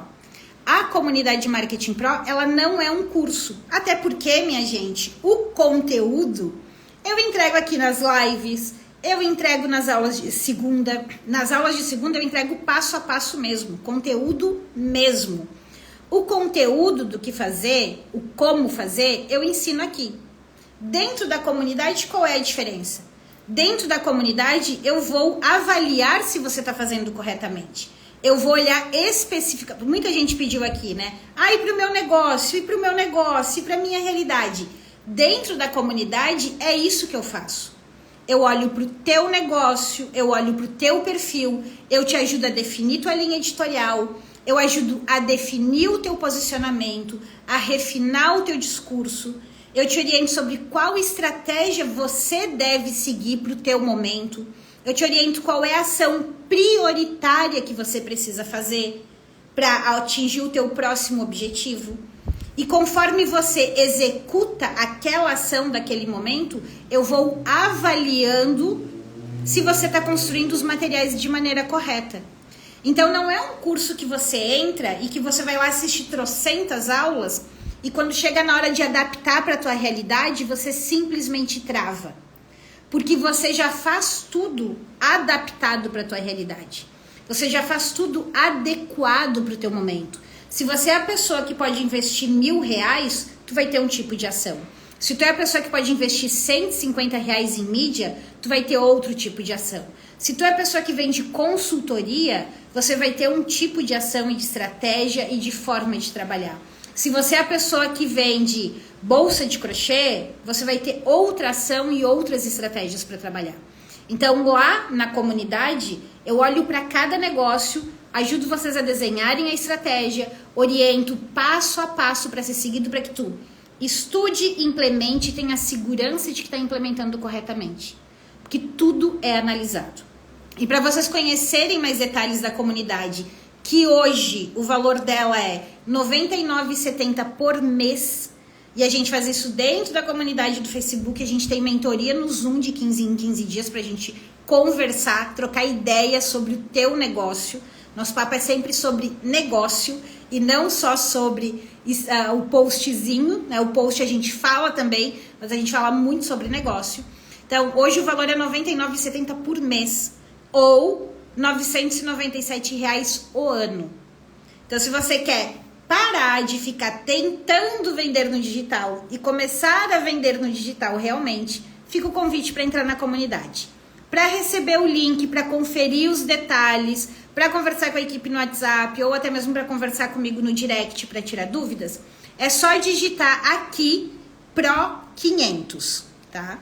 A comunidade Marketing Pro, ela não é um curso. Até porque, minha gente, o conteúdo eu entrego aqui nas lives, eu entrego nas aulas de segunda. Nas aulas de segunda eu entrego passo a passo mesmo, conteúdo mesmo. O conteúdo do que fazer, o como fazer, eu ensino aqui. Dentro da comunidade, qual é a diferença? Dentro da comunidade, eu vou avaliar se você está fazendo corretamente. Eu vou olhar especificamente. Muita gente pediu aqui, né? E para o meu negócio, e para o meu negócio, e para a minha realidade. Dentro da comunidade, é isso que eu faço. Eu olho para o teu negócio, eu olho para o teu perfil, eu te ajudo a definir tua linha editorial, eu ajudo a definir o teu posicionamento, a refinar o teu discurso, eu te oriento sobre qual estratégia você deve seguir para o teu momento. Eu te oriento qual é a ação prioritária que você precisa fazer para atingir o teu próximo objetivo. E conforme você executa aquela ação daquele momento, eu vou avaliando se você está construindo os materiais de maneira correta. Então não é um curso que você entra e que você vai lá assistir trocentas aulas e quando chega na hora de adaptar para a tua realidade, você simplesmente trava. Porque você já faz tudo adaptado para a tua realidade. Você já faz tudo adequado para o teu momento. Se você é a pessoa que pode investir R$1.000, tu vai ter um tipo de ação. Se tu é a pessoa que pode investir R$150 em mídia, tu vai ter outro tipo de ação. Se tu é a pessoa que vende consultoria, você vai ter um tipo de ação e de estratégia e de forma de trabalhar. Se você é a pessoa que vende bolsa de crochê, você vai ter outra ação e outras estratégias para trabalhar. Então, lá na comunidade, eu olho para cada negócio, ajudo vocês a desenharem a estratégia, oriento passo a passo para ser seguido para que tu estude, implemente e tenha segurança de que está implementando corretamente. Porque tudo é analisado. E para vocês conhecerem mais detalhes da comunidade, que hoje o valor dela é R$ 99,70 por mês, e a gente faz isso dentro da comunidade do Facebook, a gente tem mentoria no Zoom de 15 em 15 dias pra gente conversar, trocar ideias sobre o teu negócio. Nosso papo é sempre sobre negócio e não só sobre o postzinho, né? O post a gente fala também, mas a gente fala muito sobre negócio. Então, hoje o valor é R$ 99,70 por mês ou R$ 997 o ano. Então, se você quer parar de ficar tentando vender no digital e começar a vender no digital realmente, fica o convite para entrar na comunidade. Para receber o link, para conferir os detalhes, para conversar com a equipe no WhatsApp ou até mesmo para conversar comigo no direct para tirar dúvidas, é só digitar aqui Pro 500, tá?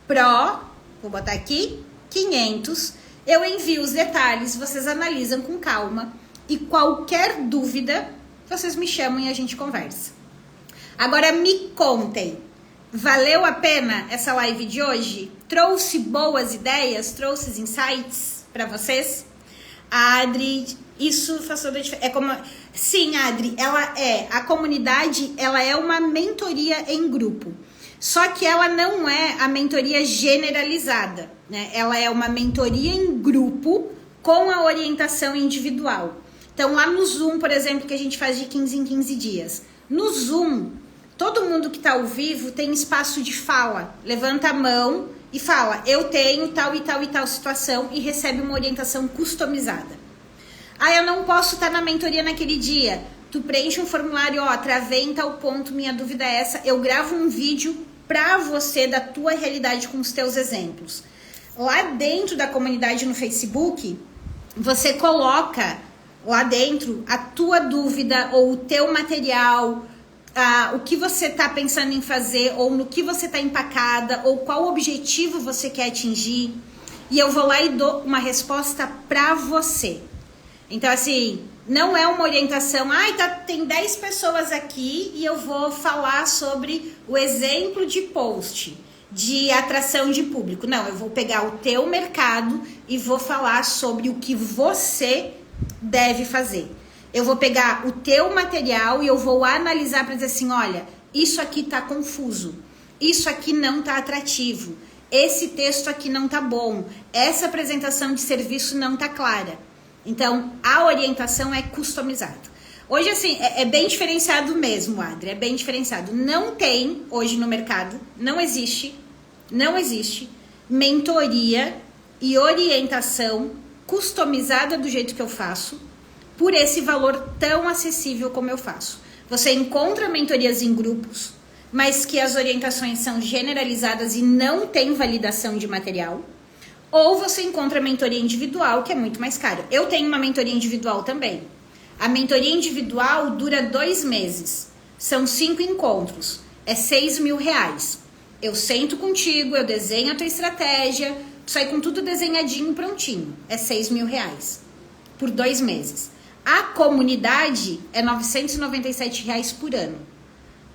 Pro, vou botar aqui, 500. Eu envio os detalhes, vocês analisam com calma e qualquer dúvida, vocês me chamam e a gente conversa. Agora me contem, valeu a pena essa live de hoje? Trouxe boas ideias? Trouxe insights para vocês? A Adri, isso faz toda a diferença. Sim, Adri, a comunidade, ela é uma mentoria em grupo. Só que ela não é a mentoria generalizada, né? Ela é uma mentoria em grupo com a orientação individual. Então, lá no Zoom, por exemplo, que a gente faz de 15 em 15 dias. No Zoom, todo mundo que está ao vivo tem espaço de fala. Levanta a mão e fala, eu tenho tal e tal e tal situação, e recebe uma orientação customizada. Ah, eu não posso estar na mentoria naquele dia. Tu preenche um formulário, ó, travei em tal ponto, minha dúvida é essa. Eu gravo um vídeo para você da tua realidade com os teus exemplos. Lá dentro da comunidade no Facebook, você coloca lá dentro a tua dúvida ou o teu material, o que você está pensando em fazer, ou no que você está empacada, ou qual objetivo você quer atingir. E eu vou lá e dou uma resposta para você. Então, assim, não é uma orientação, tem 10 pessoas aqui e eu vou falar sobre o exemplo de post, de atração de público. Não, eu vou pegar o teu mercado e vou falar sobre o que você deve fazer. Eu vou pegar o teu material e eu vou analisar para dizer assim, olha, isso aqui tá confuso, isso aqui não tá atrativo, esse texto aqui não tá bom, essa apresentação de serviço não tá clara. Então, a orientação é customizada. Hoje, assim, é bem diferenciado mesmo, Adri, é bem diferenciado. Não tem, hoje no mercado, não existe mentoria e orientação customizada do jeito que eu faço, por esse valor tão acessível como eu faço. Você encontra mentorias em grupos, mas que as orientações são generalizadas e não tem validação de material. Ou você encontra mentoria individual, que é muito mais caro. Eu tenho uma mentoria individual também. A mentoria individual dura 2 meses. São 5 encontros. É R$6.000. Eu sento contigo, eu desenho a tua estratégia, sai com tudo desenhadinho, prontinho. É R$6.000 por 2 meses. A comunidade é R$997 por ano.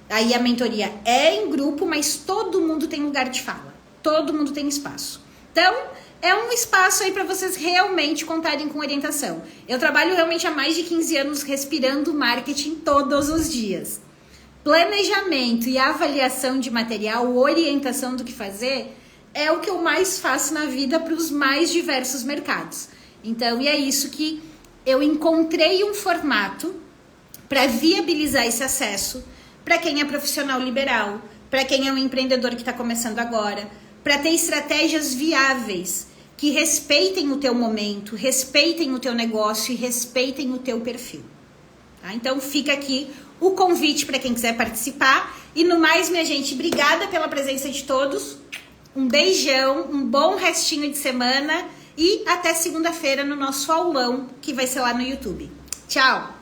Aí a mentoria é em grupo, mas todo mundo tem lugar de fala. Todo mundo tem espaço. Então, é um espaço aí para vocês realmente contarem com orientação. Eu trabalho realmente há mais de 15 anos respirando marketing todos os dias. Planejamento e avaliação de material, orientação do que fazer, é o que eu mais faço na vida para os mais diversos mercados. Então, e é isso que eu encontrei um formato para viabilizar esse acesso para quem é profissional liberal, para quem é um empreendedor que está começando agora, para ter estratégias viáveis que respeitem o teu momento, respeitem o teu negócio e respeitem o teu perfil. Tá? Então fica aqui o convite para quem quiser participar. E no mais, minha gente, obrigada pela presença de todos. Um beijão, um bom restinho de semana e até segunda-feira no nosso aulão, que vai ser lá no YouTube. Tchau!